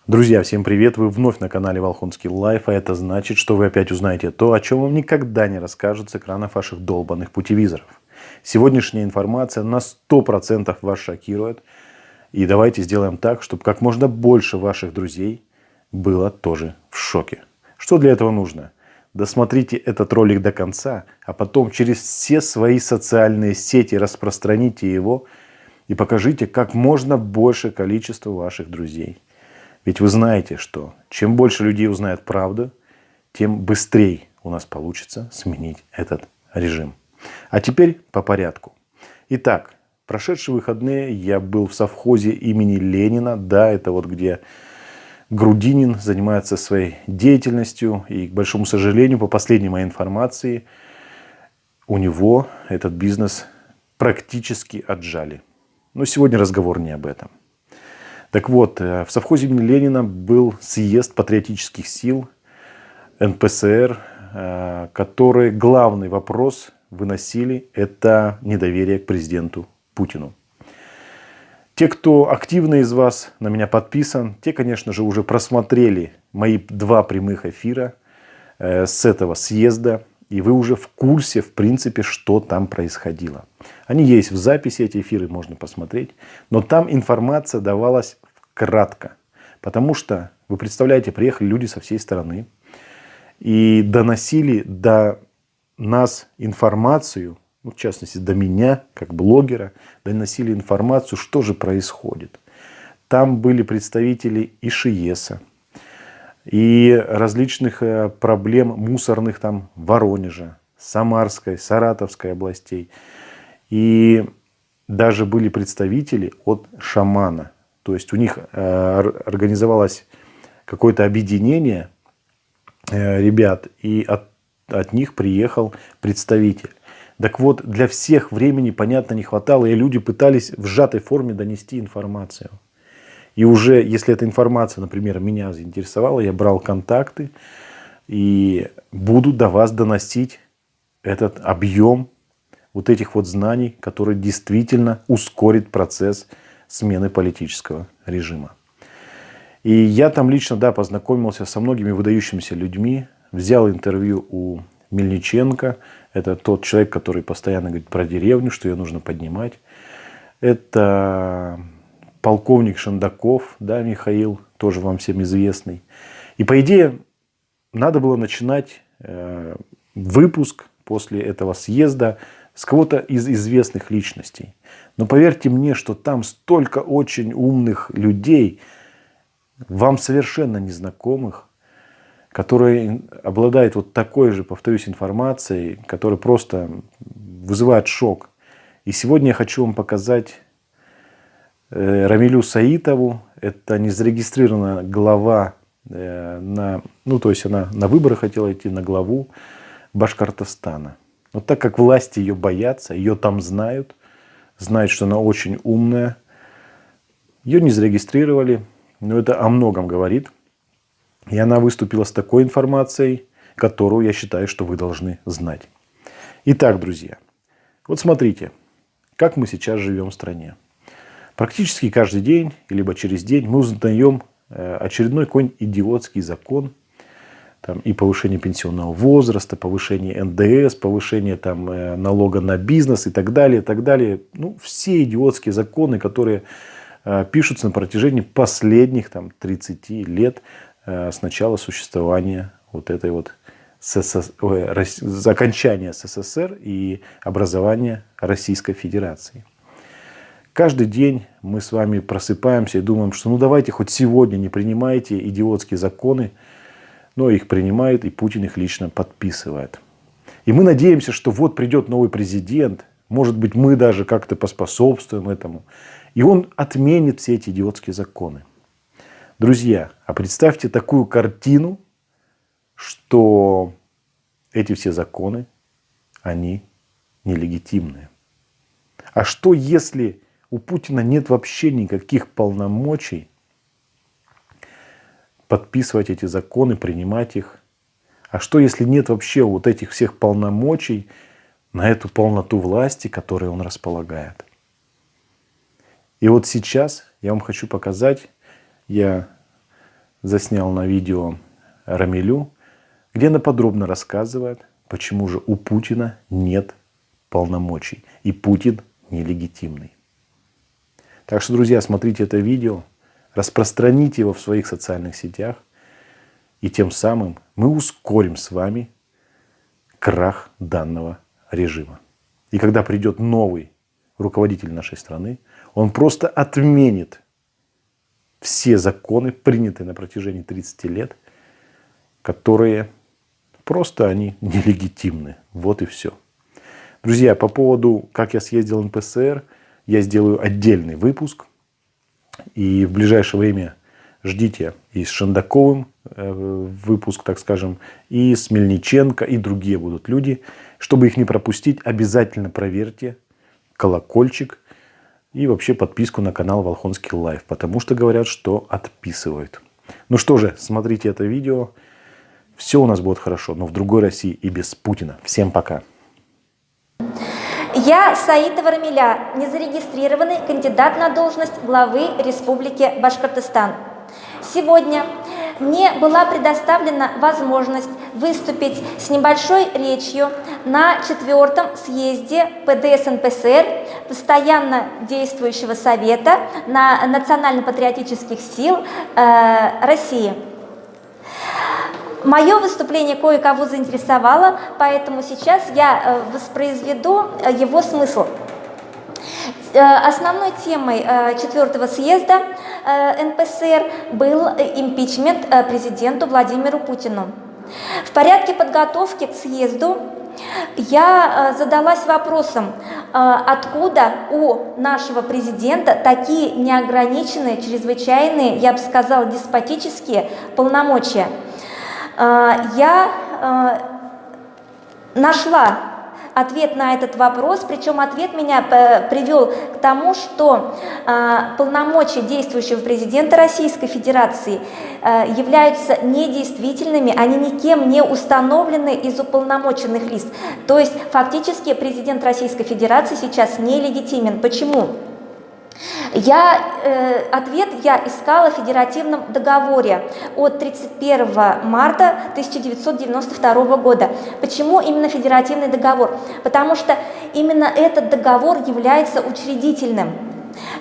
Друзья, всем привет! Вы вновь на канале Волхонский Лайф, а это значит, что вы опять узнаете то, о чем вам никогда не расскажут с экранов ваших долбанных путевизоров. Сегодняшняя информация на 100% вас шокирует. И давайте сделаем так, чтобы как можно больше ваших друзей было тоже в шоке. Что для этого нужно? Досмотрите этот ролик до конца, а потом через все свои социальные сети распространите его и покажите как можно больше количеству ваших друзей. Ведь вы знаете, что чем больше людей узнает правду, тем быстрее у нас получится сменить этот режим. А теперь по порядку. Итак, прошедшие выходные я был в совхозе имени Ленина. Да, это вот где Грудинин занимается своей деятельностью. И, к большому сожалению, по последней моей информации, у него этот бизнес практически отжали. Но сегодня разговор не об этом. Так вот, в совхозе имени Ленина был съезд патриотических сил НПСР, которые главный вопрос выносили – это недоверие к президенту Путину. Те, кто активно из вас на меня подписан, те, конечно же, уже просмотрели мои 2 прямых эфира с этого съезда. И вы уже в курсе, в принципе, что там происходило. Они есть в записи, эти эфиры можно посмотреть. Но там информация давалась кратко. Потому что, вы представляете, приехали люди со всей страны. И доносили до нас информацию, в частности, до меня, как блогера, доносили информацию, что же происходит. Там были представители ИШИЕСа. И различных проблем мусорных там Воронежа, Самарской, Саратовской областей. И даже были представители от шамана. То есть у них организовалось какое-то объединение ребят, и от них приехал представитель. Так вот, для всех времени, понятно, не хватало, и люди пытались в сжатой форме донести информацию. И уже, если эта информация, например, меня заинтересовала, я брал контакты и буду до вас доносить этот объем вот этих вот знаний, который действительно ускорит процесс смены политического режима. И я там лично, да, познакомился со многими выдающимися людьми, взял интервью у Мельниченко. Это тот человек, который постоянно говорит про деревню, что ее нужно поднимать. Это полковник Шендаков, да, Михаил, тоже вам всем известный. И по идее, надо было начинать выпуск после этого съезда с кого-то из известных личностей. Но поверьте мне, что там столько очень умных людей, вам совершенно незнакомых, которые обладают вот такой же, повторюсь, информацией, которая просто вызывает шок. И сегодня я хочу вам показать Рамилю Саитову. Это незарегистрированная глава, то есть она на выборы хотела идти, на главу Башкортостана. Но так как власти ее боятся, ее там знают, что она очень умная, ее не зарегистрировали, но это о многом говорит. И она выступила с такой информацией, которую я считаю, что вы должны знать. Итак, друзья, вот смотрите, как мы сейчас живем в стране. Практически каждый день, либо через день мы узнаем очередной какой-нибудь идиотский закон. Там и повышение пенсионного возраста, повышение НДС, повышение там, налога на бизнес и так далее, и так далее. Ну, все идиотские законы, которые пишутся на протяжении последних там, 30 лет с начала существования вот этой вот окончания СССР и образования Российской Федерации. Каждый день мы с вами просыпаемся и думаем, что ну давайте хоть сегодня не принимайте идиотские законы, но их принимает, и Путин их лично подписывает. И мы надеемся, что вот придет новый президент, может быть, мы даже как-то поспособствуем этому, и он отменит все эти идиотские законы. Друзья, а представьте такую картину, что эти все законы, они нелегитимные. А что если у Путина нет вообще никаких полномочий подписывать эти законы, принимать их? А что если нет вообще вот этих всех полномочий на эту полноту власти, которой он располагает? И вот сейчас я вам хочу показать, я заснял на видео Рамилю, где она подробно рассказывает, почему же у Путина нет полномочий и Путин нелегитимный. Так что, друзья, смотрите это видео, распространите его в своих социальных сетях, и тем самым мы ускорим с вами крах данного режима. И когда придет новый руководитель нашей страны, он просто отменит все законы, принятые на протяжении 30 лет, которые просто они нелегитимны. Вот и все. Друзья, по поводу, как я съездил в НПСР, я сделаю отдельный выпуск. И в ближайшее время ждите и с Шендаковым выпуск, так скажем, и с Мельниченко, и другие будут люди. Чтобы их не пропустить, обязательно проверьте колокольчик и вообще подписку на канал Волхонский Лайф, потому что говорят, что отписывают. Ну что же, смотрите это видео. Все у нас будет хорошо, но в другой России и без Путина. Всем пока. Я Саитова Рамиля, незарегистрированный кандидат на должность главы Республики Башкортостан. Сегодня мне была предоставлена возможность выступить с небольшой речью на 4-м съезде ПДС НПСР, постоянно действующего совета национально-патриотических сил России. Мое выступление кое-кого заинтересовало, поэтому сейчас я воспроизведу его смысл. Основной темой 4-го съезда НПСР был импичмент президенту Владимиру Путину. В порядке подготовки к съезду я задалась вопросом, откуда у нашего президента такие неограниченные, чрезвычайные, я бы сказала, деспотические полномочия. Я нашла ответ на этот вопрос, причем ответ меня привел к тому, что полномочия действующего президента Российской Федерации являются недействительными, они никем не установлены из уполномоченных лиц. То есть фактически президент Российской Федерации сейчас нелегитимен. Почему? Ответ я искала в федеративном договоре от 31 марта 1992 года. Почему именно федеративный договор? Потому что именно этот договор является учредительным.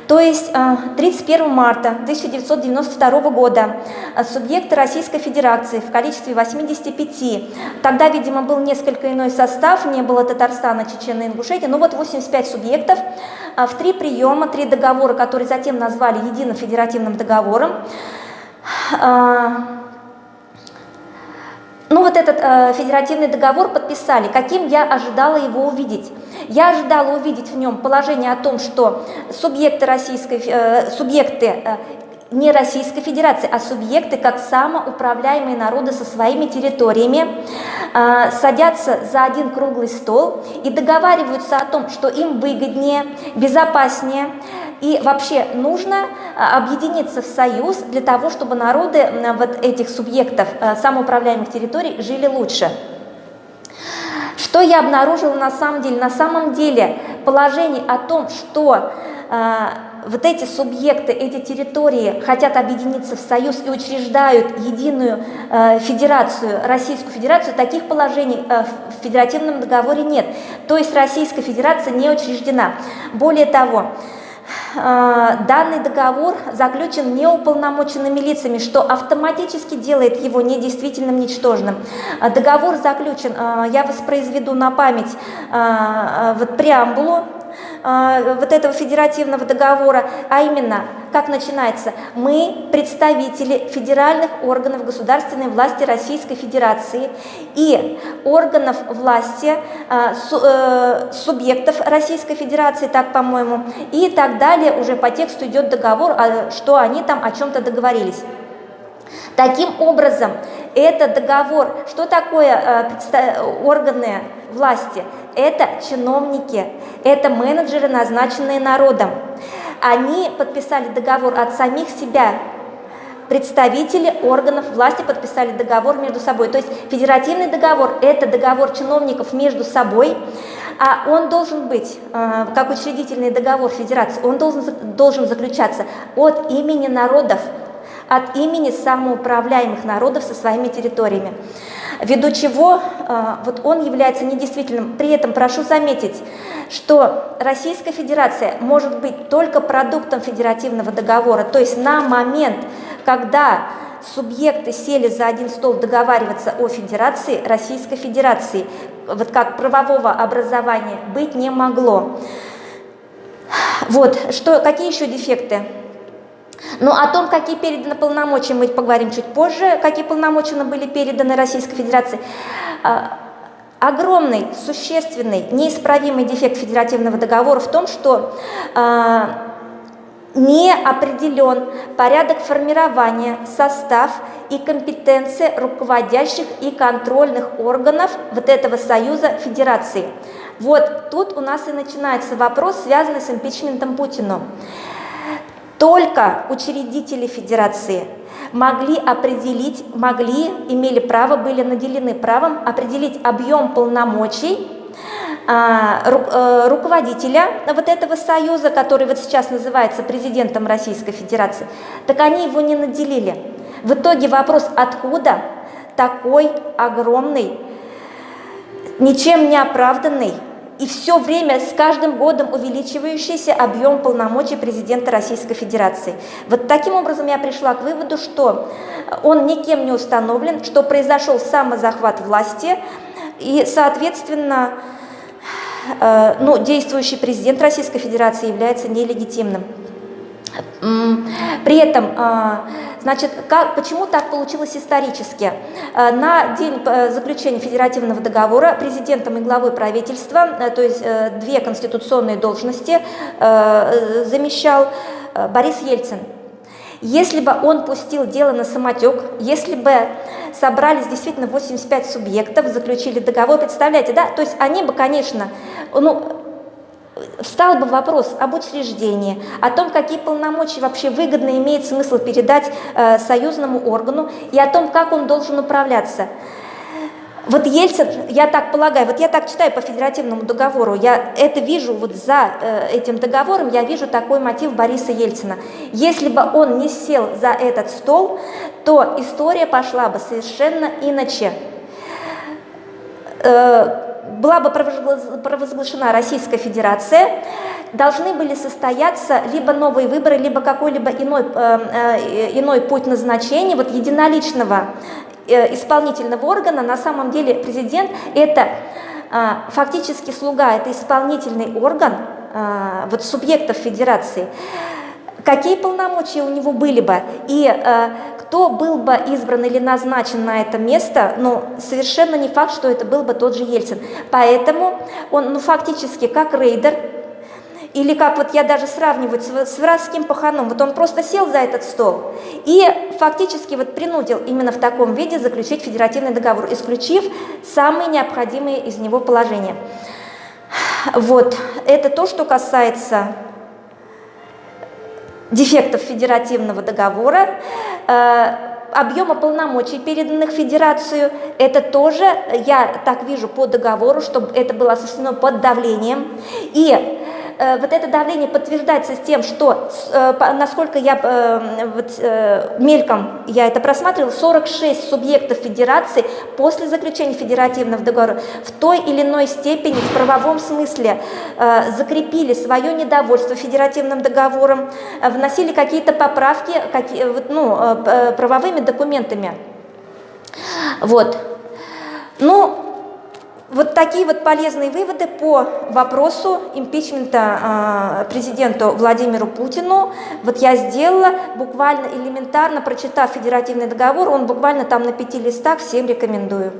То есть 31 марта 1992 года субъекты Российской Федерации в количестве 85, тогда, видимо, был несколько иной состав, не было Татарстана, Чечни, Ингушетии, но вот 85 субъектов в 3 приема, 3 договора, которые затем назвали единым федеративным договором. Ну вот этот федеративный договор подписали. Каким я ожидала его увидеть? Я ожидала увидеть в нем положение о том, что субъекты не Российской Федерации, а субъекты как самоуправляемые народы со своими территориями садятся за один круглый стол и договариваются о том, что им выгоднее, безопаснее и вообще нужно объединиться в союз для того, чтобы народы вот этих субъектов самоуправляемых территорий жили лучше. Что я обнаружила на самом деле? На самом деле положение о том, что вот эти субъекты, эти территории хотят объединиться в союз и учреждают единую федерацию, Российскую Федерацию, таких положений в федеративном договоре нет. То есть Российская Федерация не учреждена. Более того, данный договор заключен неуполномоченными лицами, что автоматически делает его недействительным, ничтожным. Договор заключен, я воспроизведу на память вот преамбулу вот этого федеративного договора, а именно, как начинается: мы, представители федеральных органов государственной власти Российской Федерации и органов власти субъектов Российской Федерации, так, по-моему, и так далее, уже по тексту идет договор, что они там о чем-то договорились. Таким образом, этот договор, что такое органы власти? Это чиновники, это менеджеры, назначенные народом. Они подписали договор от самих себя. Представители органов власти подписали договор между собой. То есть федеративный договор – это договор чиновников между собой, а он должен быть, как учредительный договор федерации, он должен заключаться от имени народов. от имени самоуправляемых народов со своими территориями, ввиду чего вот он является недействительным. При этом прошу заметить, что Российская Федерация может быть только продуктом федеративного договора, то есть на момент, когда субъекты сели за один стол договариваться о федерации, Российской Федерации вот как правового образования быть не могло. Вот, какие еще дефекты? Ну, о том, какие переданы полномочия, мы поговорим чуть позже, какие полномочия были переданы Российской Федерации. Огромный, существенный, неисправимый дефект федеративного договора в том, что не определен порядок формирования, состав и компетенции руководящих и контрольных органов вот этого союза федерации. Вот тут у нас и начинается вопрос, связанный с импичментом Путину. Только учредители федерации имели право, были наделены правом определить объем полномочий руководителя вот этого союза, который вот сейчас называется президентом Российской Федерации, так они его не наделили. В итоге вопрос, откуда такой огромный, ничем не оправданный и все время с каждым годом увеличивающийся объем полномочий президента Российской Федерации. Вот таким образом я пришла к выводу, что он никем не установлен, что произошел самозахват власти и, соответственно, действующий президент Российской Федерации является нелегитимным. При этом, значит, почему так получилось исторически? На день заключения федеративного договора президентом и главой правительства, то есть две конституционные должности, замещал Борис Ельцин. Если бы он пустил дело на самотек, если бы собрались действительно 85 субъектов, заключили договор, представляете, да? То есть они бы, конечно, встал бы вопрос об учреждении, о том, какие полномочия вообще выгодно имеет смысл передать союзному органу и о том, как он должен управляться. Вот Ельцин, я так полагаю, вот я так читаю по федеративному договору, я это вижу вот за этим договором, я вижу такой мотив Бориса Ельцина. Если бы он не сел за этот стол, то история пошла бы совершенно иначе. Была бы провозглашена Российская Федерация, должны были состояться либо новые выборы, либо какой-либо иной путь назначения вот единоличного исполнительного органа. На самом деле президент – это фактически слуга, это исполнительный орган вот субъектов федерации. Какие полномочия у него были бы и кто был бы избран или назначен на это место, совершенно не факт, что это был бы тот же Ельцин. Поэтому он фактически как рейдер, или как вот я даже сравниваю с воровским паханом, вот он просто сел за этот стол и фактически вот принудил именно в таком виде заключить федеративный договор, исключив самые необходимые из него положения. Вот, это то, что касается дефектов федеративного договора. Объема полномочий, переданных Федерацию, это тоже, я так вижу по договору, чтобы это было осуществлено под давлением. И вот это давление подтверждается с тем, что, насколько я мельком я это просматривала, 46 субъектов Федерации после заключения федеративного договора в той или иной степени, в правовом смысле, закрепили свое недовольство федеративным договором, вносили какие-то поправки правовыми документами. Вот. Вот такие вот полезные выводы по вопросу импичмента президенту Владимиру Путину. Вот я сделала, буквально элементарно прочитав федеративный договор, он буквально там на 5 листах, всем рекомендую.